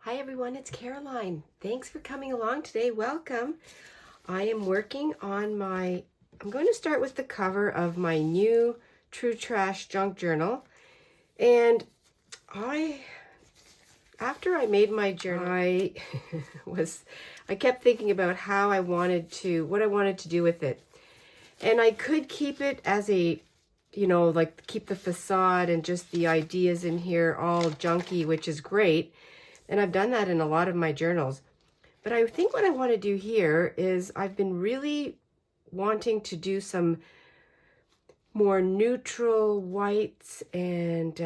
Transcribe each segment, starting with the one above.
Hi everyone, it's Caroline. Thanks for coming along today. Welcome. I am working on I'm going to start with the cover of my new True Trash Junk Journal. And after I made my journal, I kept thinking about what I wanted to do with it. And I could keep it as like keep the facade and just the ideas in here all junky, which is great. And I've done that in a lot of my journals. But I think what I want to do here is I've been really wanting to do some more neutral whites and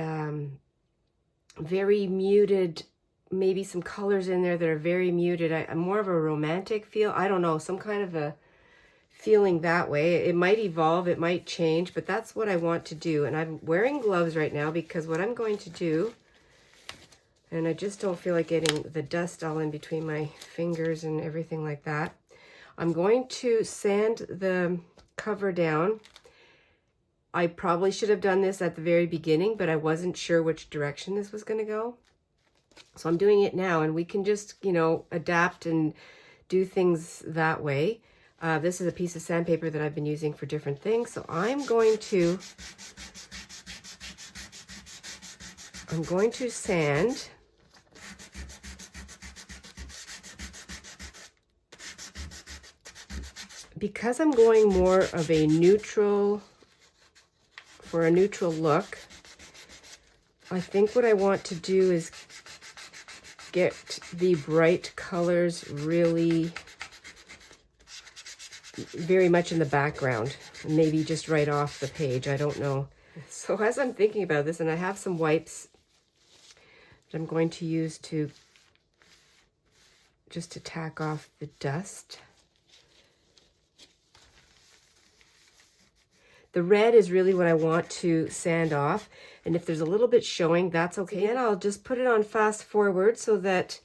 very muted, maybe some colors in there that are very muted. I'm more of a romantic feel. I don't know, some kind of a feeling that way. It might evolve, it might change, but that's what I want to do. And I'm wearing gloves right now because what I'm going to do, and I just don't feel like getting the dust all in between my fingers and everything like that. I'm going to sand the cover down. I probably should have done this at the very beginning, but I wasn't sure which direction this was going to go. So I'm doing it now, and we can just, adapt and do things that way. This is a piece of sandpaper that I've been using for different things. So I'm going to sand. Because I'm going more of a neutral look, I think what I want to do is get the bright colors really very much in the background, maybe just right off the page. I don't know. So as I'm thinking about this, and I have some wipes that I'm going to use to tack off the dust. The red is really what I want to sand off, and if there's a little bit showing, that's okay. And I'll just put it on fast forward so that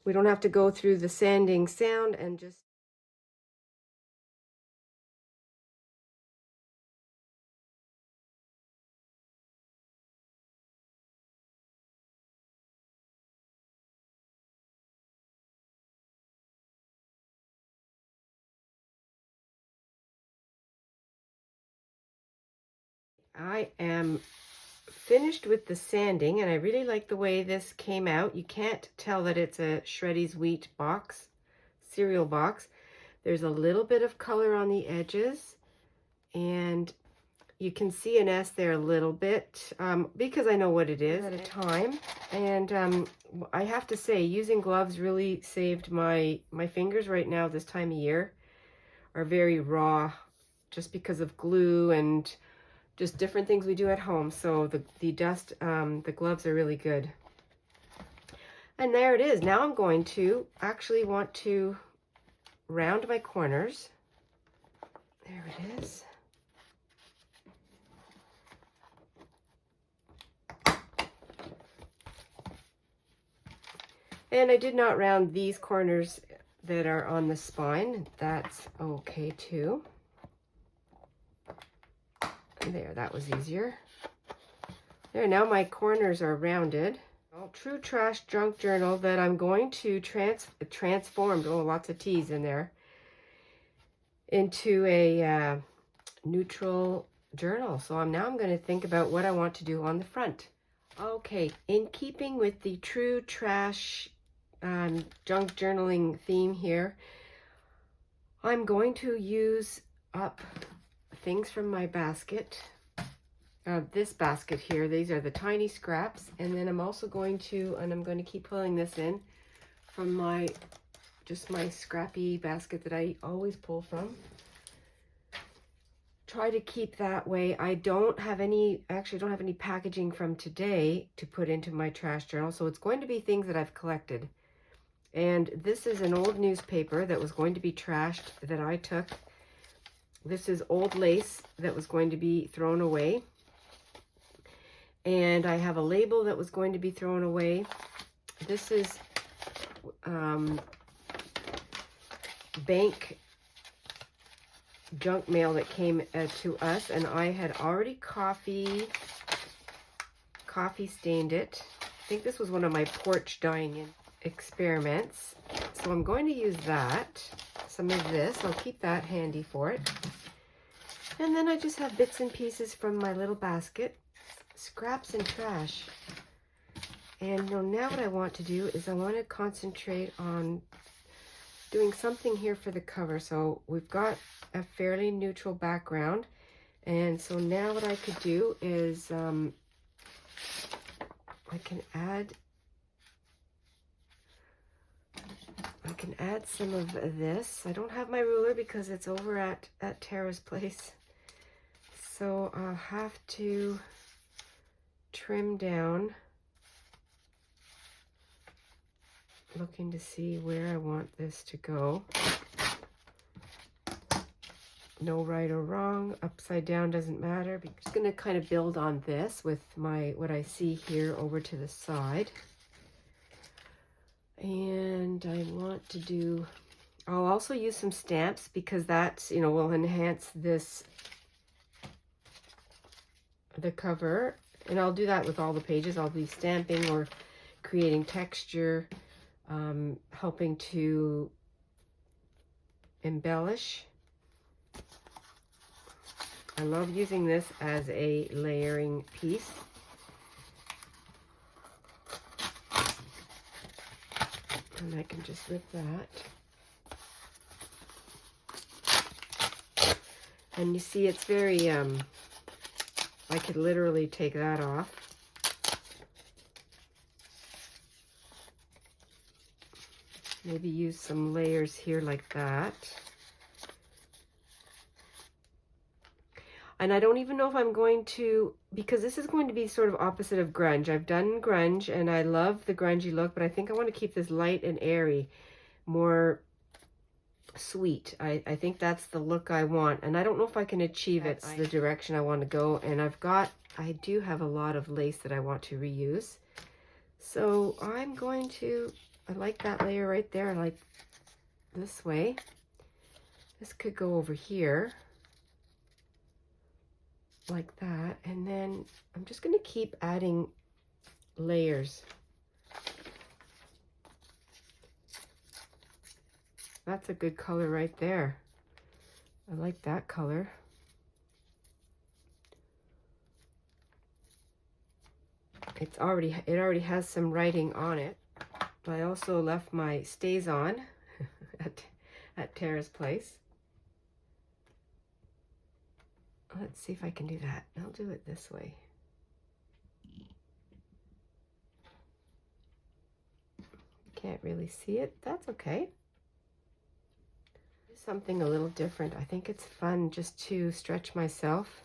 we don't have to go through the sanding sound and just... I am finished with the sanding, and I really like the way this came out. You can't tell that it's a Shreddy's Wheat box, cereal box. There's a little bit of color on the edges, and you can see an S there a little bit because I know what it is at a time. And I have to say, using gloves really saved my fingers right now. This time of year are very raw just because of glue and just different things we do at home. So the dust, the gloves are really good. And there it is. Now I'm going to want to round my corners. There it is. And I did not round these corners that are on the spine. That's okay too. There, that was easier. There, now my corners are rounded. True Trash Junk Journal that I'm going to transform, lots of T's in there, into a neutral journal. So I'm going to think about what I want to do on the front. Okay, in keeping with the True Trash junk journaling theme here, I'm going to use up things from my basket, this basket here. These are the tiny scraps, and then I'm also going to, and I'm going to keep pulling this in from my scrappy basket that I always pull from. Try to keep that way. I don't have any packaging from today to put into my trash journal, so it's going to be things that I've collected. And this is an old newspaper that was going to be trashed that I took. This is old lace that was going to be thrown away. And I have a label that was going to be thrown away. This is bank junk mail that came to us, and I had already coffee stained it. I think this was one of my porch dyeing in. experiments. So I'm going to use that, some of this. I'll keep that handy for it. And then I just have bits and pieces from my little basket, scraps and trash. And now what I want to do is I want to concentrate on doing something here for the cover. So we've got a fairly neutral background. And so now what I could do is I can add some of this. I don't have my ruler because it's over at Tara's place. So I'll have to trim down, looking to see where I want this to go. No right or wrong, upside down doesn't matter. I'm just gonna kind of build on this with what I see here over to the side. And I want to do, I'll also use some stamps because that, will enhance the cover. And I'll do that with all the pages. I'll be stamping or creating texture, helping to embellish. I love using this as a layering piece. And I can just rip that. And you see it's very, I could literally take that off. Maybe use some layers here like that. And I don't even know if I'm going to, because this is going to be sort of opposite of grunge. I've done grunge and I love the grungy look, but I think I want to keep this light and airy, more sweet. I think that's the look I want. And I don't know if I can achieve it. It's the direction I want to go. And I do have a lot of lace that I want to reuse. So I'm going to, I like that layer right there. I like this way. This could go over here. Like that, and then I'm just going to keep adding layers. That's a good color right there. I like that color. It already has some writing on it. But I also left my stays on at Tara's place. Let's see if I can do that. I'll do it this way. Can't really see it. That's okay. Something a little different. I think it's fun just to stretch myself.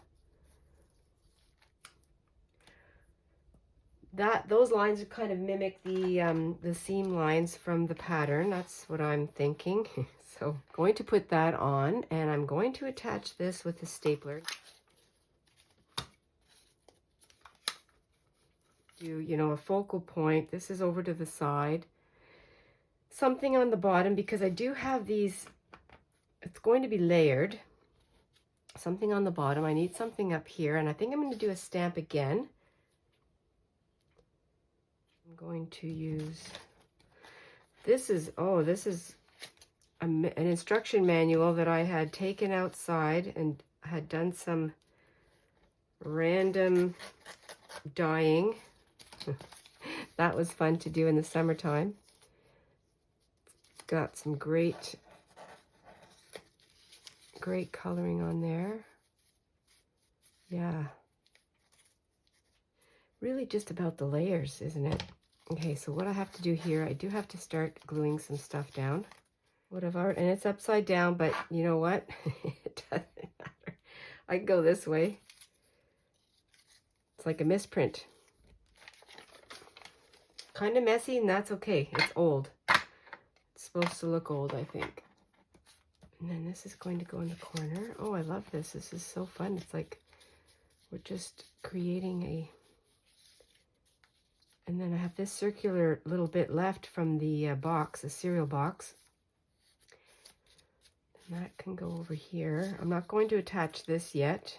Those lines kind of mimic the seam lines from the pattern. That's what I'm thinking. So I'm going to put that on, and I'm going to attach this with a stapler. Do, a focal point. This is over to the side. Something on the bottom, because I do have these, it's going to be layered. Something on the bottom. I need something up here, and I think I'm going to do a stamp again. I'm going to use, this is an instruction manual that I had taken outside and had done some random dyeing. That was fun to do in the summertime. Got some great coloring on there. Yeah. Really just about the layers, isn't it? Okay, so what I have to do here, I do have to start gluing some stuff down. And it's upside down, but you know what? It doesn't matter. I can go this way. It's like a misprint. Kind of messy, and that's okay. It's old. It's supposed to look old, I think. And then this is going to go in the corner. Oh, I love this. This is so fun. It's like we're just creating and then I have this circular little bit left from the box, the cereal box. And that can go over here. I'm not going to attach this yet.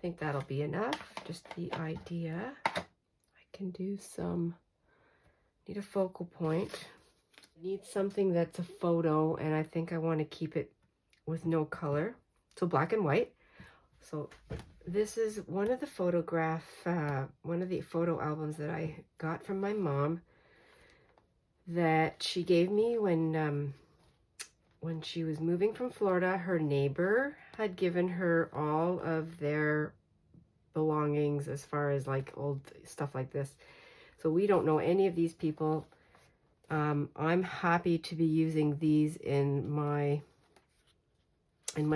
think that'll be enough, just the idea. I can do some, need a focal point. Need something that's a photo, and I think I want to keep it with no color, so black and white. So this is one of the one of the photo albums that I got from my mom that she gave me when she was moving from Florida. Her neighbor had given her all of their belongings as far as like old stuff like this. So we don't know any of these people. I'm happy to be using these in my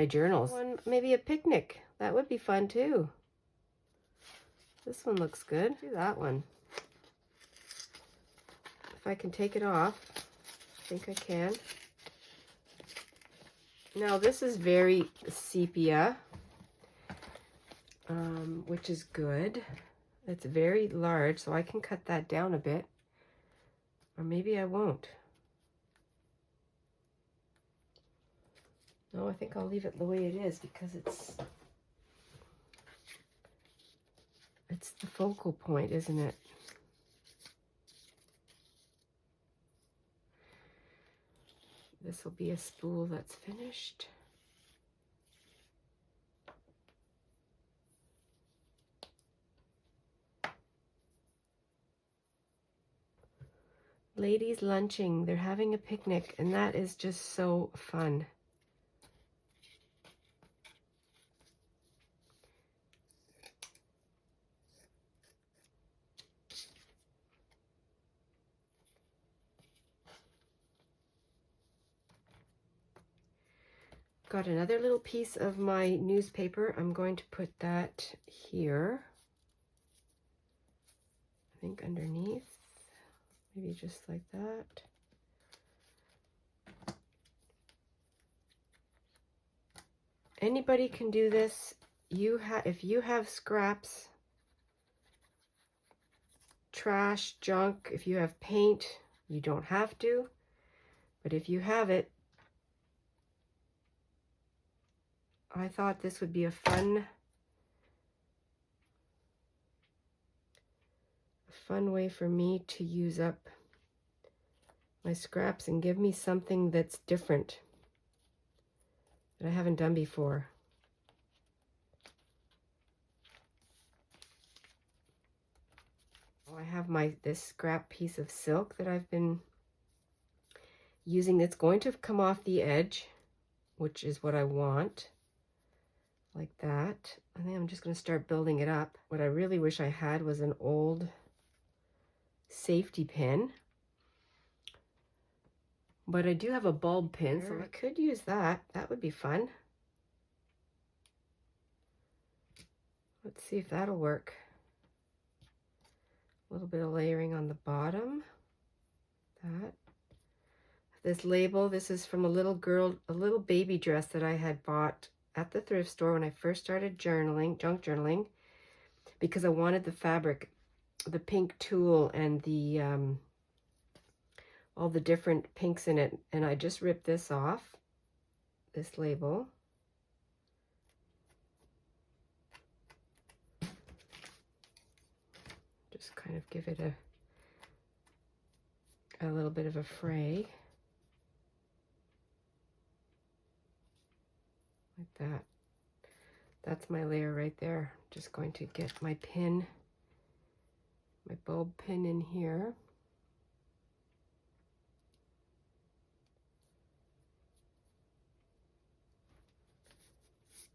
journals. Maybe a picnic. That would be fun too. This one looks good. Do that one. If I can take it off, I think I can. Now this is very sepia, which is good. It's very large, so I can cut that down a bit. Or maybe I won't. No, I think I'll leave it the way it is because it's the focal point, isn't it? This will be a spool that's finished. Ladies lunching, they're having a picnic, and that is just so fun. Got another little piece of my newspaper. I'm going to put that here. I think underneath. Maybe just like that. Anybody can do this. If you have scraps, trash, junk, if you have paint, you don't have to. But if you have it, I thought this would be a fun way for me to use up my scraps and give me something that's different that I haven't done before. I have this scrap piece of silk that I've been using. It's going to come off the edge, which is what I want. Like that. I think I'm just going to start building it up. What I really wish I had was an old safety pin. But I do have a bulb pin, so I could use that. That would be fun. Let's see if that'll work. A little bit of layering on the bottom. That. This label, this is from a little baby dress that I had bought at the thrift store when I first started journaling, junk journaling, because I wanted the fabric, the pink tulle, and the all the different pinks in it. And I just ripped this off, this label. Just kind of give it a little bit of a fray. Like that. That's my layer right there. Just going to get my pin, my bulb pin in here.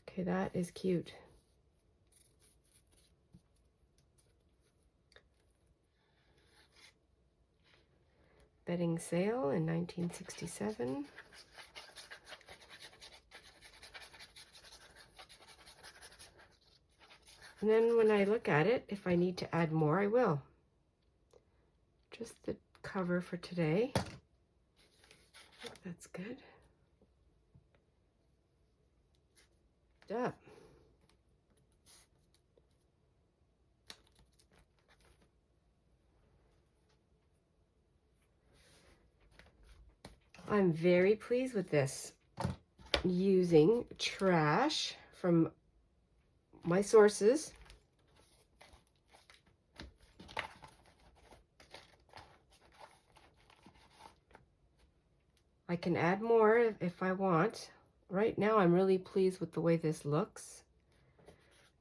Okay, that is cute. Bedding sale in 1967. And then when I look at it, if I need to add more, I will. Just the cover for today. I think that's good. Up. I'm very pleased with this. Using trash from my sources. I can add more if I want. Right now I'm really pleased with the way this looks.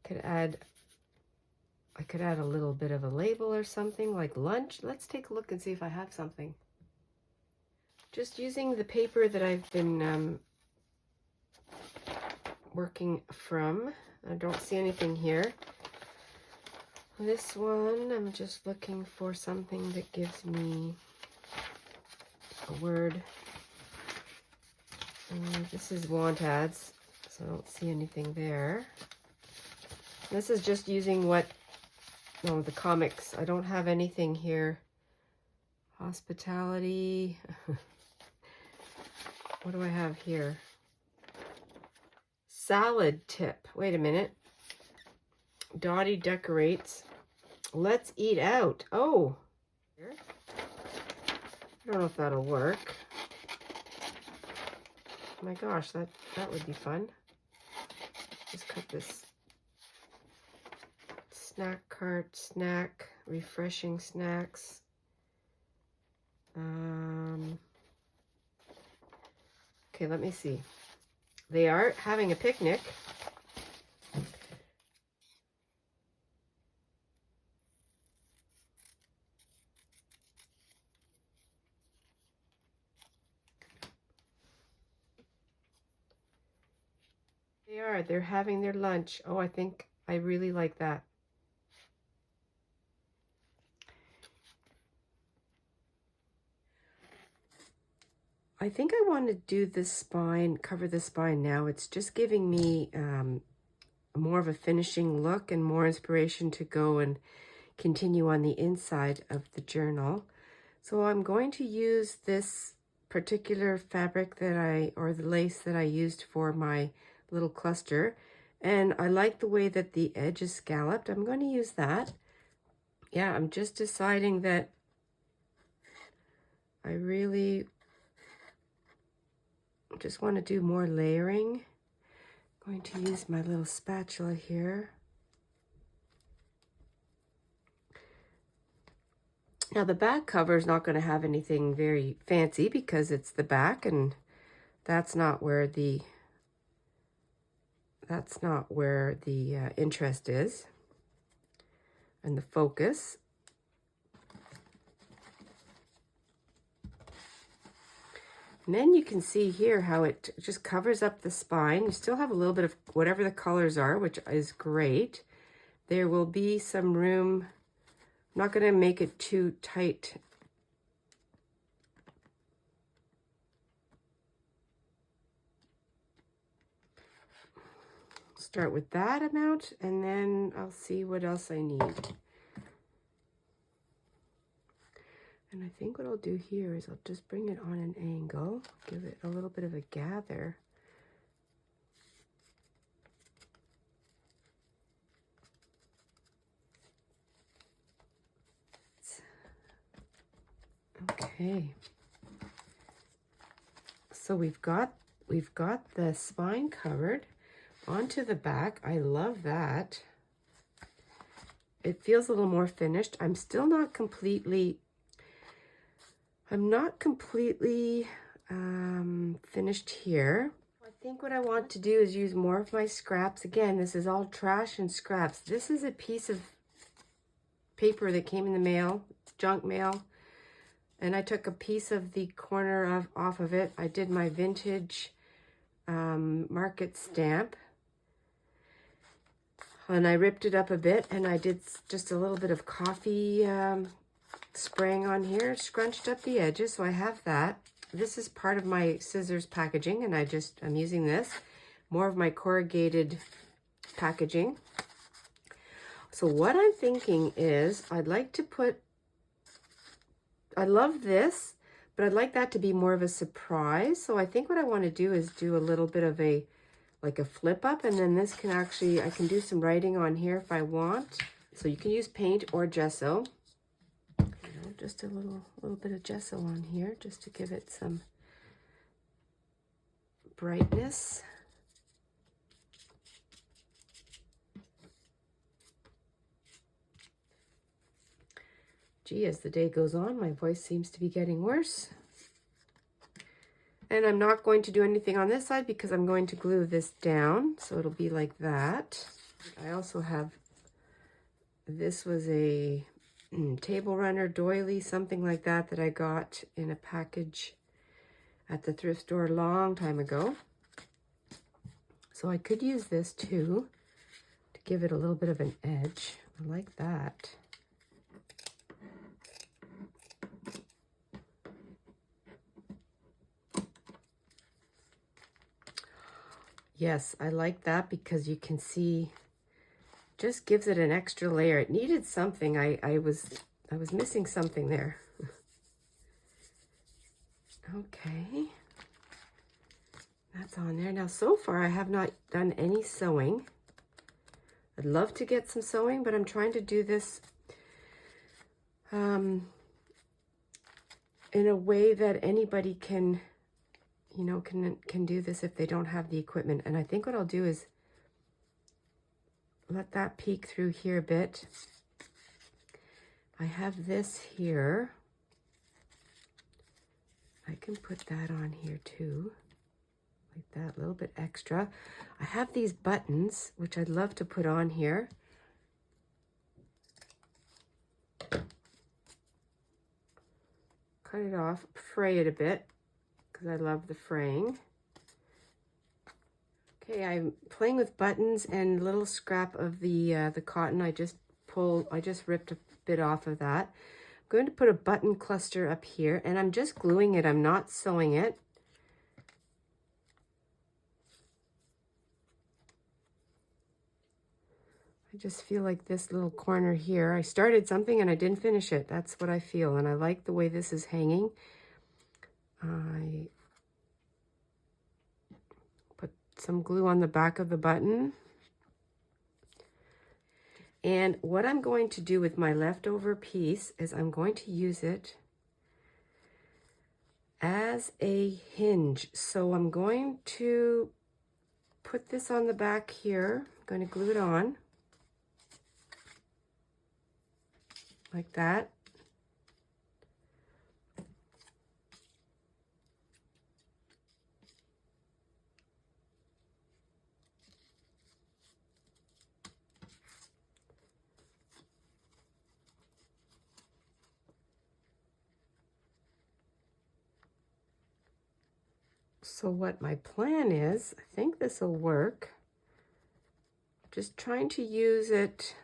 I could add a little bit of a label or something like lunch. Let's take a look and see if I have something. Just using the paper that I've been working from. I don't see anything here. This one, I'm just looking for something that gives me a word. This is want ads, so I don't see anything there. This is just using the comics. I don't have anything here. Hospitality. What do I have here? Salad tip. Wait a minute. Dottie decorates. Let's eat out. Oh. I don't know if that'll work. Oh my gosh, that would be fun. Just cut this. Snack cart, snack, refreshing snacks. Okay, let me see. They are having a picnic. They're having their lunch. Oh, I think I really like that. I think I want to do this spine, cover the spine now. It's just giving me more of a finishing look and more inspiration to go and continue on the inside of the journal. So I'm going to use this particular fabric or the lace that I used for my little cluster. And I like the way that the edge is scalloped. I'm going to use that. Yeah, I'm just deciding that I really just want to do more layering. I'm going to use my little spatula here. Now the back cover is not going to have anything very fancy because it's the back, and that's not where the interest is and the focus. And then you can see here how it just covers up the spine. You still have a little bit of whatever the colors are, which is great. There will be some room. I'm not going to make it too tight. Start with that amount, and then I'll see what else I need. And I think what I'll do here is I'll just bring it on an angle, give it a little bit of a gather. Okay. So we've got the spine covered onto the back. I love that. It feels a little more finished. I'm not completely finished here. I think what I want to do is use more of my scraps. Again, this is all trash and scraps. This is a piece of paper that came in the mail, junk mail, and I took a piece of the corner off of it. I did my vintage market stamp, and I ripped it up a bit, and I did just a little bit of coffee spraying on here, scrunched up the edges, so I have that. This is part of my scissors packaging, and I'm using this. More of my corrugated packaging. So what I'm thinking is I love this, but I'd like that to be more of a surprise. So I think what I want to do is do a little bit of like a flip up, and then this can I can do some writing on here if I want. So you can use paint or gesso. Just a little bit of gesso on here just to give it some brightness. Gee, as the day goes on, my voice seems to be getting worse. And I'm not going to do anything on this side because I'm going to glue this down. So it'll be like that. I also have, this was a table runner doily, something like that, that I got in a package at the thrift store a long time ago. So I could use this too to give it a little bit of an edge. I like that. Yes, I like that because you can see, just gives it an extra layer. It needed something. I was missing something there. Okay. That's on there. Now, so far, I have not done any sewing. I'd love to get some sewing, but I'm trying to do this in a way that anybody can, you know, can do this if they don't have the equipment. And I think what I'll do is let that peek through here a bit. I have this here. I can put that on here too, like that, a little bit extra. I have these buttons, which I'd love to put on here. Cut it off, fray it a bit, because I love the fraying. Okay, I'm playing with buttons and a little scrap of the cotton. I just ripped a bit off of that. I'm going to put a button cluster up here, and I'm just gluing it. I'm not sewing it. I just feel like this little corner here, I started something and I didn't finish it. That's what I feel, and I like the way this is hanging. I put some glue on the back of the button. And what I'm going to do with my leftover piece is I'm going to use it as a hinge. So I'm going to put this on the back here. I'm going to glue it on like that. So what my plan is, I think this will work. Just trying to use it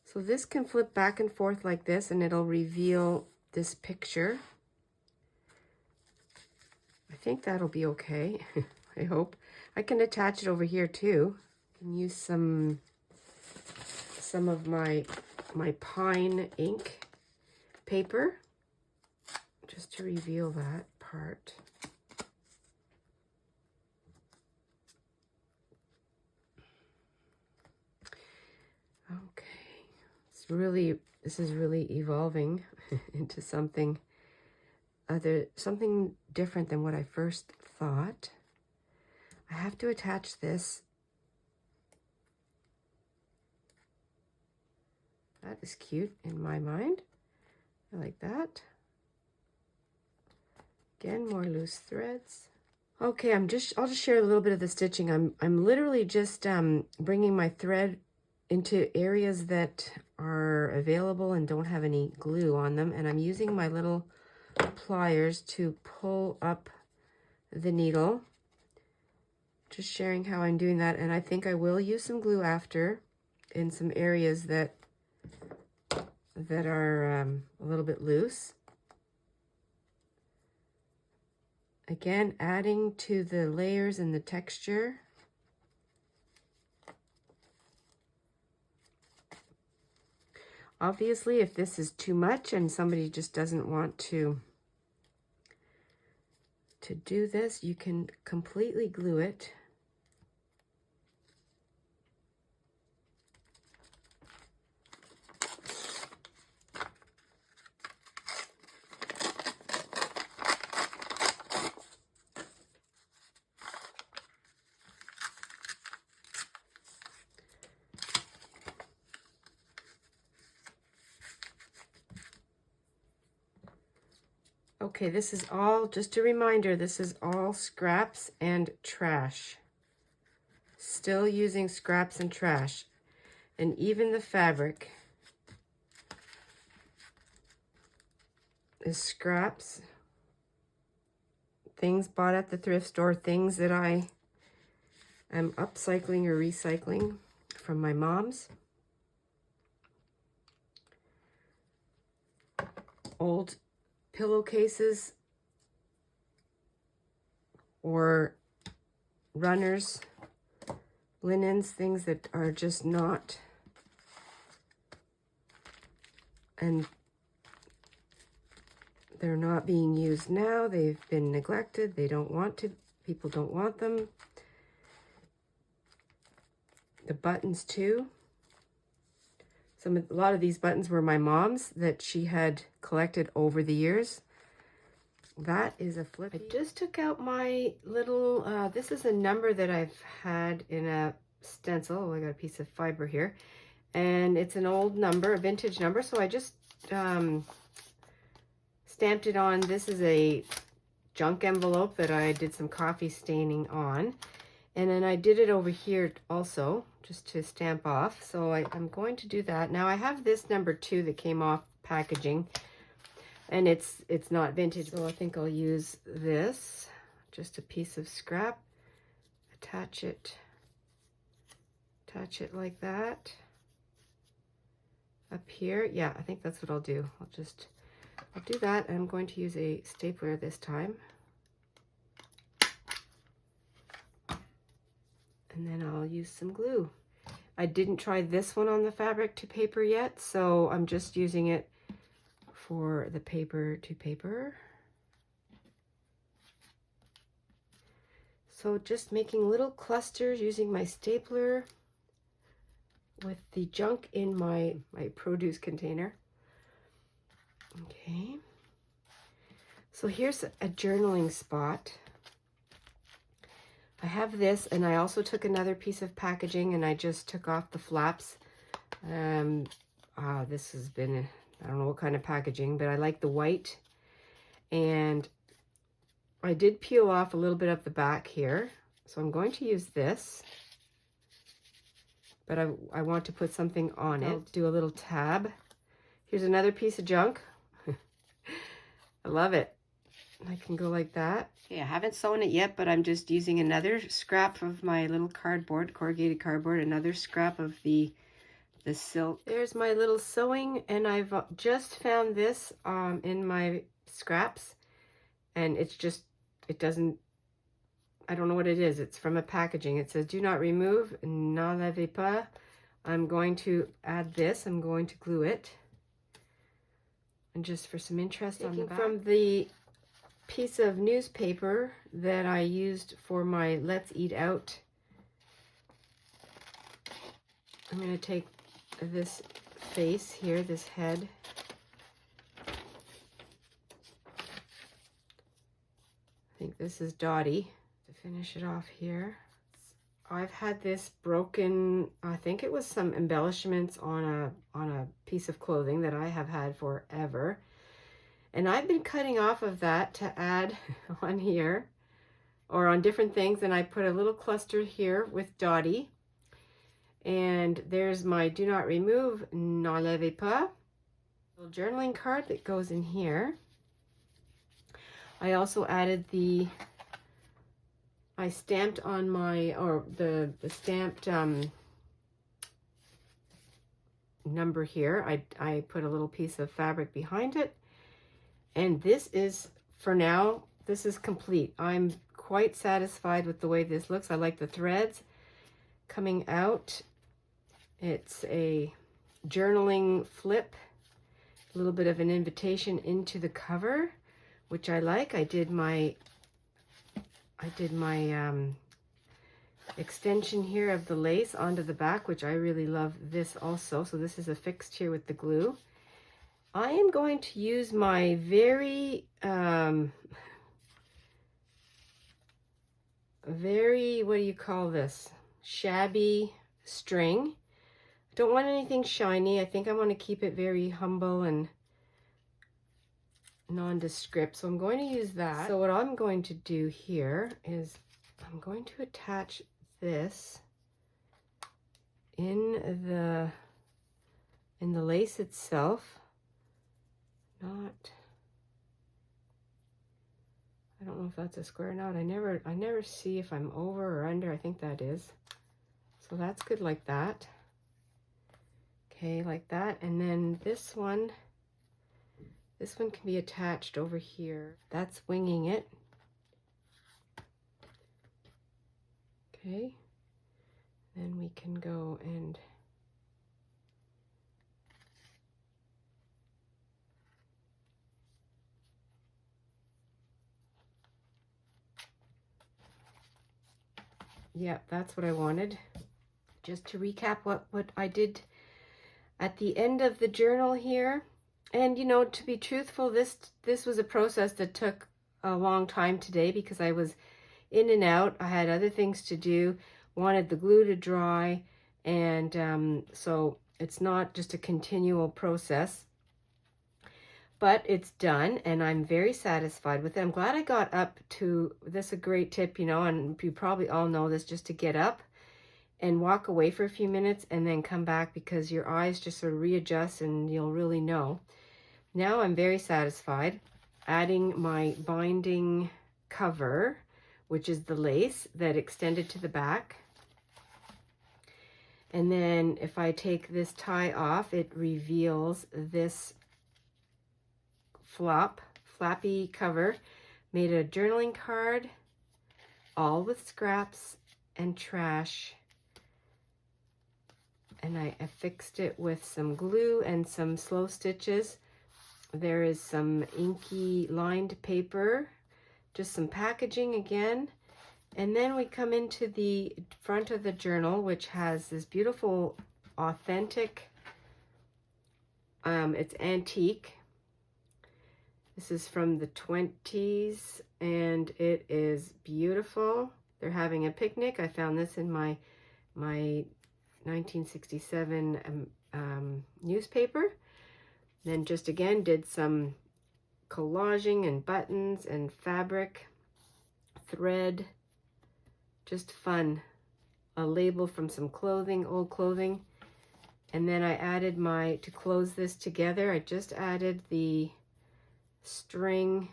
so this can flip back and forth like this, and it'll reveal this picture. I think that'll be okay. I hope. I can attach it over here too. I can use some of my pine ink paper just to reveal that part. Okay, this is really evolving into something different than what I first thought. I have to attach this. That is cute in my mind. I like that. Again, more loose threads. Okay, I'll just share a little bit of the stitching. I'm literally just bringing my thread into areas that are available and don't have any glue on them, and I'm using my little pliers to pull up the needle. Just sharing how I'm doing that, and I think I will use some glue after in some areas that are a little bit loose. Again, adding to the layers and the texture. Obviously, if this is too much and somebody just doesn't want to do this, you can completely glue it. Okay, this is all, just a reminder, this is all scraps and trash. Still using scraps and trash. And even the fabric is scraps. Things bought at the thrift store, things that I am upcycling or recycling from my mom's. Old pillowcases or runners, linens, things that are just not, and they're not being used now. They've been neglected. They don't want to, people don't want them. The buttons too. A lot of these buttons were my mom's that she had collected over the years. That is a flip. I just took out my little, this is a number that I've had in a stencil. Oh, I got a piece of fiber here. And it's an old number, a vintage number. So I just stamped it on. This is a junk envelope that I did some coffee staining on. And then I did it over here also, just to stamp off. So I'm going to do that. Now I have this number 2 that came off packaging. And it's not vintage, so I think I'll use this. Just a piece of scrap. Attach it like that. Up here. Yeah, I think that's what I'll do. I'll do that, and I'm going to use a stapler this time. And then I'll use some glue. I didn't try this one on the fabric to paper yet, so I'm just using it for the paper to paper. So just making little clusters using my stapler with the junk in my produce container. Okay. So here's a journaling spot. I have this, and I also took another piece of packaging and I just took off the flaps. This has been, I don't know what kind of packaging, but I like the white. And I did peel off a little bit of the back here. So I'm going to use this. But I want to put something on it. I'll do a little tab. Here's another piece of junk. I love it. I can go like that. Okay, I haven't sewn it yet, but I'm just using another scrap of my little cardboard, corrugated cardboard, another scrap of the silk. There's my little sewing, and I've just found this in my scraps, and it's just, it doesn't, I don't know what it is. It's from a packaging. It says, do not remove, n'enlevez pas. I'm going to add this. I'm going to glue it. And just for some interest on the back. From the piece of newspaper that I used for my Let's Eat Out, I'm going to take this face here, this head. I think this is Dottie. To finish it off here, I've had this broken, I think it was some embellishments on a piece of clothing that I have had forever. And I've been cutting off of that to add on here or on different things. And I put a little cluster here with Dottie. And there's my do not remove, n'enlevez pas. Little journaling card that goes in here. I also added I stamped on my, or the stamped number here. I put a little piece of fabric behind it. And this is, for now, this is complete. I'm quite satisfied with the way this looks. I like the threads coming out. It's a journaling flip, a little bit of an invitation into the cover, which I like. I did my extension here of the lace onto the back, which I really love this also. So this is affixed here with the glue. I am going to use my very, what do you call this? Shabby string. I don't want anything shiny. I think I want to keep it very humble and nondescript, so I'm going to use that. So what I'm going to do here is I'm going to attach this in the lace itself. I don't know if that's a square knot. I never see if I'm over or under. I think that is. So that's good like that. Okay, like that. And then this one can be attached over here. That's winging it. Okay. Then we can go and yeah, that's what I wanted. Just to recap what I did at the end of the journal here. And you know, to be truthful, this was a process that took a long time today because I was in and out. I had other things to do, wanted the glue to dry, and so it's not just a continual process. But it's done, and I'm very satisfied with it. I'm glad I got up to this. A great tip, you know, and you probably all know this, just to get up and walk away for a few minutes and then come back, because your eyes just sort of readjust and you'll really know. Now I'm very satisfied. Adding my binding cover, which is the lace that extended to the back. And then if I take this tie off, it reveals this flappy cover. Made a journaling card, all with scraps and trash. And I affixed it with some glue and some slow stitches. There is some inky lined paper, just some packaging again. And then we come into the front of the journal, which has this beautiful, authentic, it's antique. This is from the 20s, and it is beautiful. They're having a picnic. I found this in my 1967 newspaper. Then just again did some collaging and buttons and fabric, thread, just fun. A label from some clothing, old clothing. And then I added to close this together, I just added the string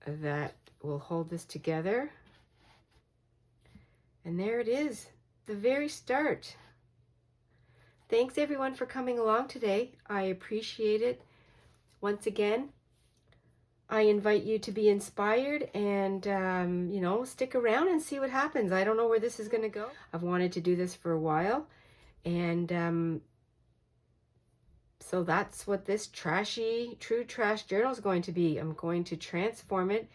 that will hold this together. And there it is, the very start. Thanks everyone for coming along today. I appreciate it. Once again, I invite you to be inspired and, you know, stick around and see what happens. I don't know where this is going to go. I've wanted to do this for a while, and so that's what this true trash journal is going to be. I'm going to transform it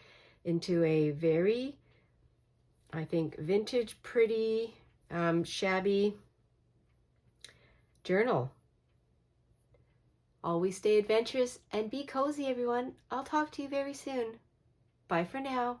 into a very, I think, vintage, pretty, shabby journal. Always stay adventurous and be cozy, everyone. I'll talk to you very soon. Bye for now.